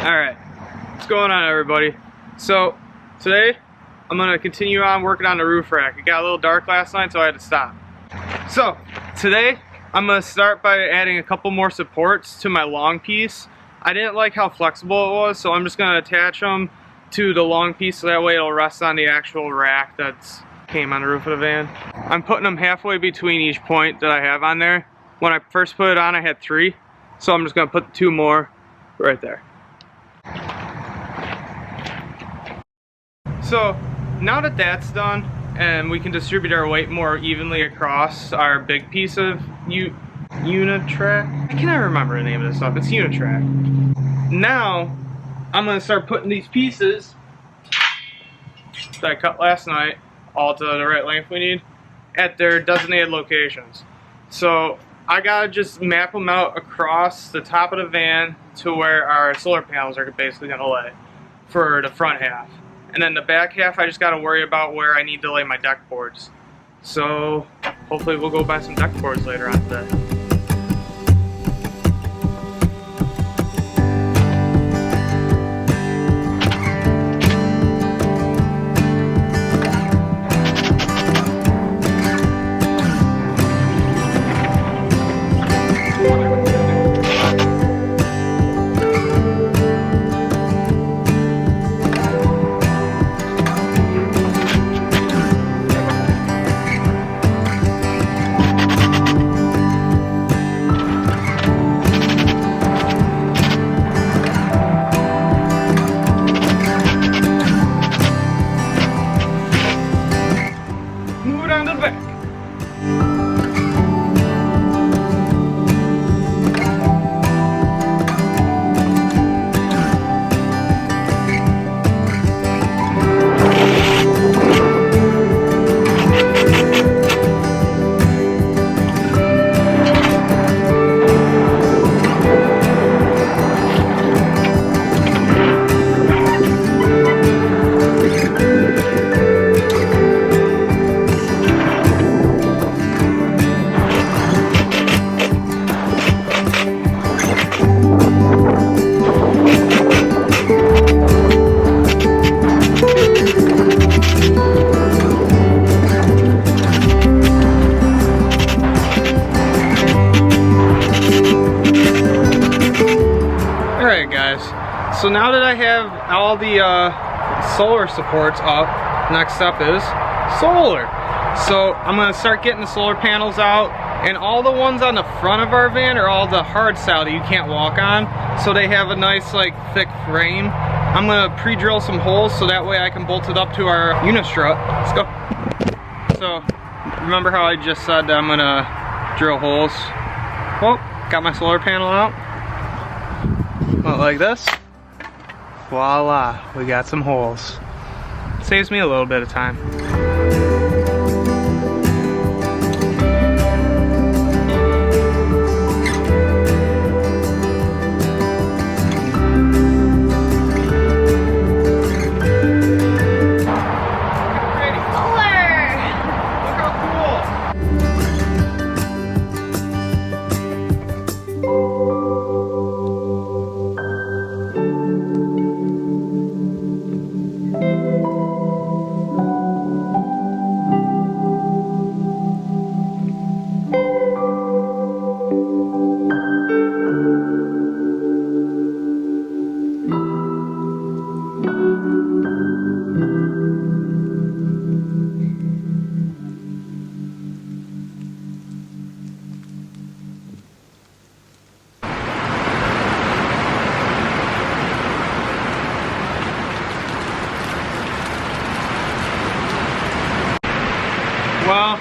Alright, what's going on, everybody? So, today I'm going to continue on working on the roof rack. It got a little dark last night, so I had to stop. So, today I'm going to start by adding a couple more supports to my long piece. I didn't like how flexible it was, so I'm just going to attach them to the long piece so that way it'll rest on the actual rack that's came on the roof of the van. I'm putting them halfway between each point that I have on there. When I first put it on, I had 3, so I'm just going to put 2 more right there. So now that that's done and we can distribute our weight more evenly across our big piece of Unitrack. I cannot remember the name of this stuff. It's Unitrack. Now I'm going to start putting these pieces that I cut last night, all to the right length we need, at their designated locations. So I gotta just map them out across the top of the van to where our solar panels are basically gonna lay for the front half. And then the back half, I just gotta worry about where I need to lay my deck boards. So hopefully we'll go buy some deck boards later on today. Alright guys, so now that I have all the solar supports up, next step is solar. So I'm going to start getting the solar panels out, and all the ones on the front of our van are all the hard style that you can't walk on, so they have a nice like thick frame. I'm going to pre-drill some holes so that way I can bolt it up to our unistrut. Let's go. So remember how I just said that I'm going to drill holes? Well, got my solar panel out. Went like this. Voila, we got some holes. Saves me a little bit of time. Well,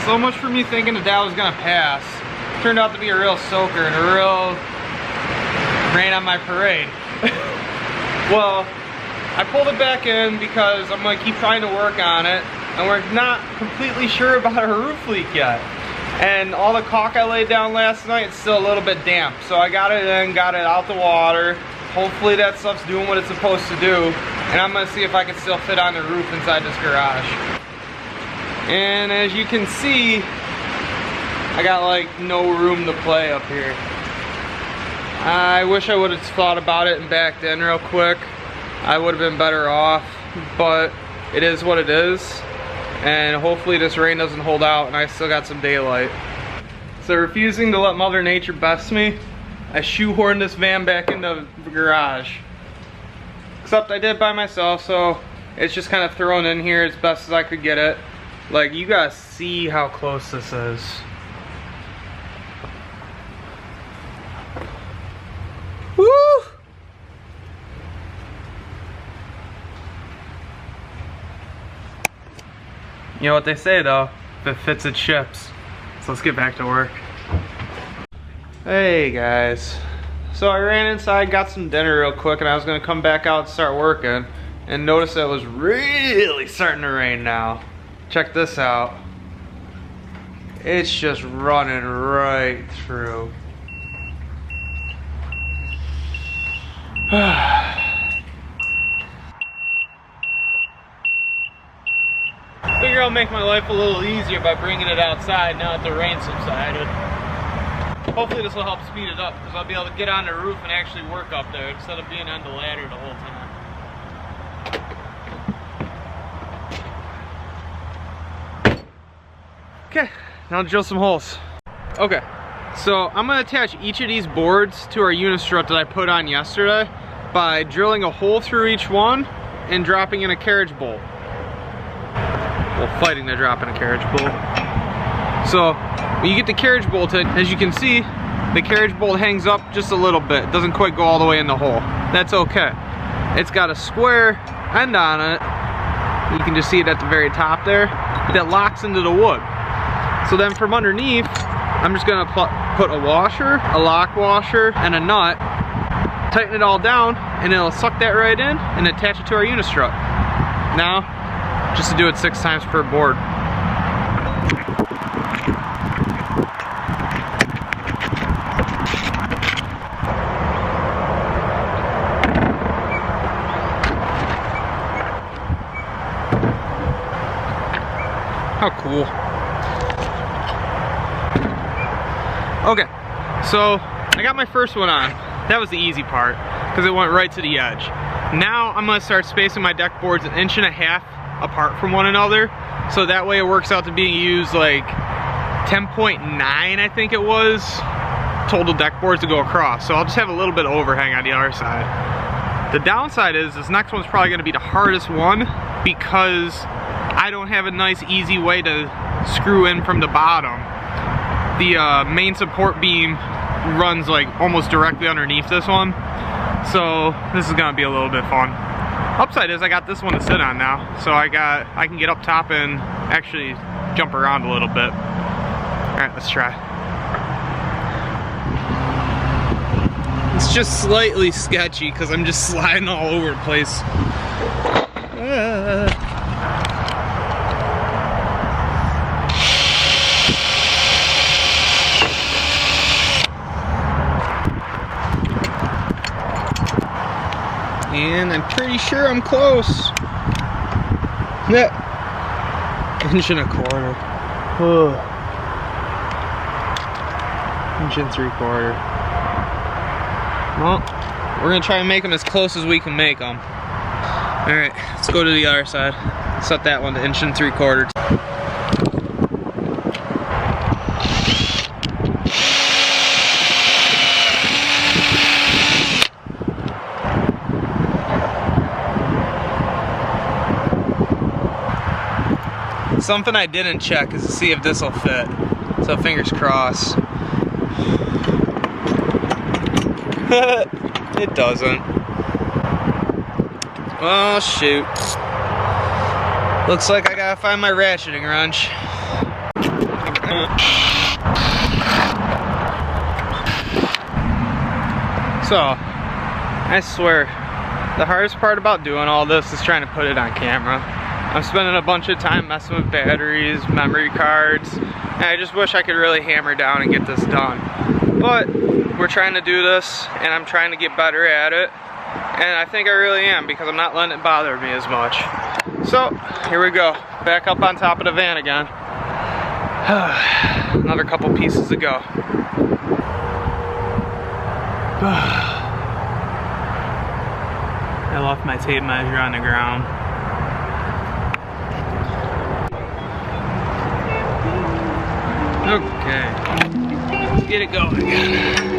so much for me thinking that was gonna pass. Turned out to be a real soaker and a real rain on my parade. Well, I pulled it back in because I'm gonna keep trying to work on it, and we're not completely sure about our roof leak yet. And all the caulk I laid down last night, it's still a little bit damp. So I got it in, got it out the water. Hopefully that stuff's doing what it's supposed to do. And I'm gonna see if I can still fit on the roof inside this garage. And as you can see, I got like no room to play up here. I wish I would have thought about it and backed in real quick. I would have been better off, but it is what it is. And hopefully this rain doesn't hold out and I still got some daylight. So refusing to let Mother Nature best me, I shoehorned this van back into the garage. Except I did it by myself, so it's just kind of thrown in here as best as I could get it. Like, you guys see how close this is. Woo! You know what they say though, if it fits it ships. So let's get back to work. Hey guys. So I ran inside, got some dinner real quick, and I was gonna come back out and start working, and noticed that it was really starting to rain now. Check this out. It's just running right through. Figure I'll make my life a little easier by bringing it outside now that the rain subsided. Hopefully this will help speed it up, because I'll be able to get on the roof and actually work up there instead of being on the ladder the whole time. Okay, now drill some holes. Okay, so I'm gonna attach each of these boards to our unistrut that I put on yesterday by drilling a hole through each one and dropping in a carriage bolt. Well, fighting to drop in a carriage bolt. So when you get the carriage bolted, as you can see, the carriage bolt hangs up just a little bit. It doesn't quite go all the way in the hole. That's okay. It's got a square end on it. You can just see it at the very top there. That locks into the wood. So then from underneath, I'm just gonna put a washer, a lock washer, and a nut, tighten it all down, and it'll suck that right in and attach it to our unistrut. Now, just to do it 6 times per board. How cool. Okay, so I got my first one on. That was the easy part, because it went right to the edge. Now I'm gonna start spacing my deck boards 1.5 inches apart from one another, so that way it works out to being used like 10.9, I think it was, total deck boards to go across. So I'll just have a little bit of overhang on the other side. The downside is this next one's probably gonna be the hardest one, because I don't have a nice easy way to screw in from the bottom. The main support beam runs like almost directly underneath this one, so this is gonna be a little bit fun. Upside is I got this one to sit on now, so I can get up top and actually jump around a little bit. All right, let's try. It's just slightly sketcy because I'm just sliding all over the place. And I'm pretty sure I'm close. Yeah. 1.25 inches. Ugh. 1.75 inches. Well, we're gonna try and make them as close as we can make them. All right, let's go to the other side. Set that one to 1.75 inches. Something I didn't check is to see if this will fit. So fingers crossed. It doesn't. Oh shoot. Looks like I gotta find my ratcheting wrench. So, I swear, the hardest part about doing all this is trying to put it on camera. I'm spending a bunch of time messing with batteries, memory cards, and I just wish I could really hammer down and get this done. But we're trying to do this, and I'm trying to get better at it, and I think I really am, because I'm not letting it bother me as much. So, here we go. Back up on top of the van again. Another couple pieces to go. I left my tape measure on the ground. Okay, let's get it going again.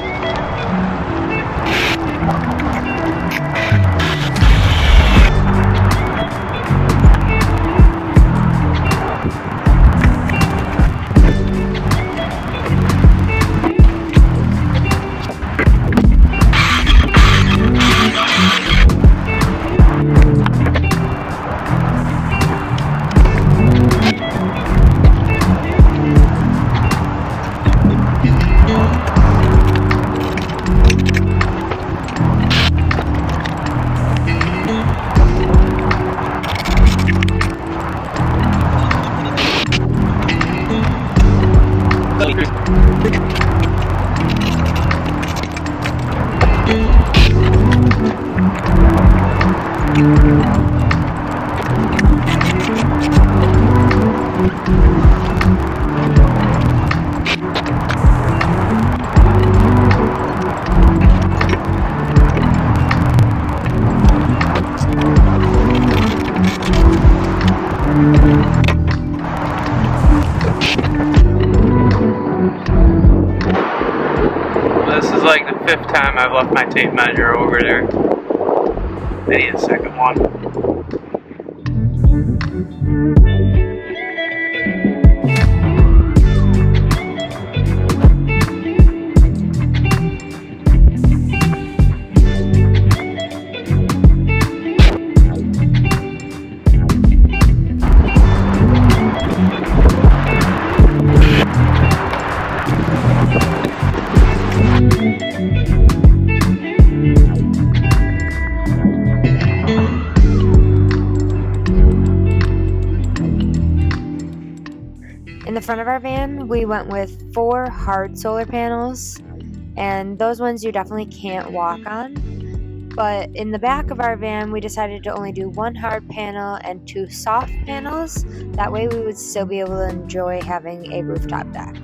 This is like the 5th time I've left my tape measure over there. I need a second one. In the front of our van, we went with 4 hard solar panels, and those ones you definitely can't walk on. But in the back of our van, we decided to only do 1 hard panel and 2 soft panels. That way we would still be able to enjoy having a rooftop deck.